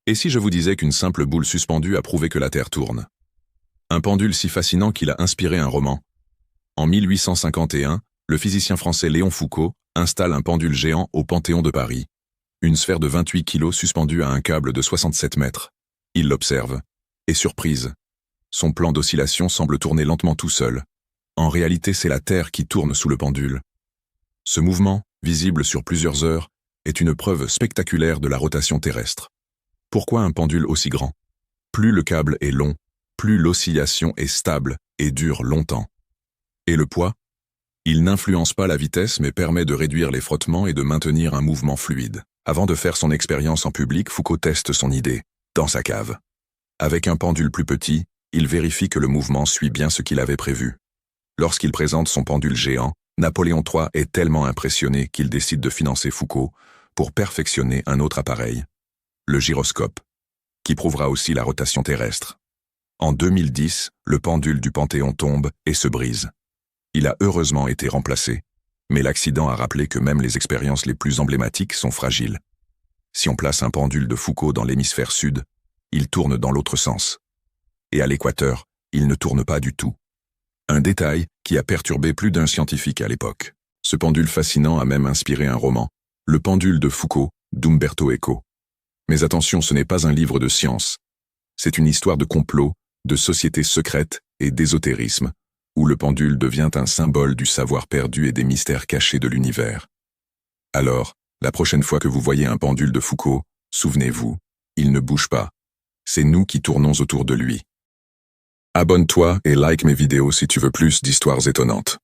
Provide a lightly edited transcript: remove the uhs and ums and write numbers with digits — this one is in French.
Et si je vous disais qu'une simple boule suspendue a prouvé que la Terre tourne? Un pendule si fascinant qu'il a inspiré un roman. En 1851, le physicien français Léon Foucault installe un pendule géant au Panthéon de Paris. Une sphère de 28 kilos suspendue à un câble de 67 mètres. Il l'observe. Et surprise. Son plan d'oscillation semble tourner lentement tout seul. En réalité, c'est la Terre qui tourne sous le pendule. Ce mouvement, visible sur plusieurs heures, est une preuve spectaculaire de la rotation terrestre. Pourquoi un pendule aussi grand? Plus le câble est long, plus l'oscillation est stable et dure longtemps. Et le poids? Il n'influence pas la vitesse mais permet de réduire les frottements et de maintenir un mouvement fluide. Avant de faire son expérience en public, Foucault teste son idée, dans sa cave. Avec un pendule plus petit, il vérifie que le mouvement suit bien ce qu'il avait prévu. Lorsqu'il présente son pendule géant, Napoléon III est tellement impressionné qu'il décide de financer Foucault pour perfectionner un autre appareil, le gyroscope, qui prouvera aussi la rotation terrestre. En 2010, le pendule du Panthéon tombe et se brise. Il a heureusement été remplacé, mais l'accident a rappelé que même les expériences les plus emblématiques sont fragiles. Si on place un pendule de Foucault dans l'hémisphère sud, il tourne dans l'autre sens. Et à l'équateur, il ne tourne pas du tout. Un détail qui a perturbé plus d'un scientifique à l'époque. Ce pendule fascinant a même inspiré un roman, Le pendule de Foucault, d'Umberto Eco. Mais attention, ce n'est pas un livre de science. C'est une histoire de complot, de société secrète et d'ésotérisme, où le pendule devient un symbole du savoir perdu et des mystères cachés de l'univers. Alors, la prochaine fois que vous voyez un pendule de Foucault, souvenez-vous, il ne bouge pas. C'est nous qui tournons autour de lui. Abonne-toi et like mes vidéos si tu veux plus d'histoires étonnantes.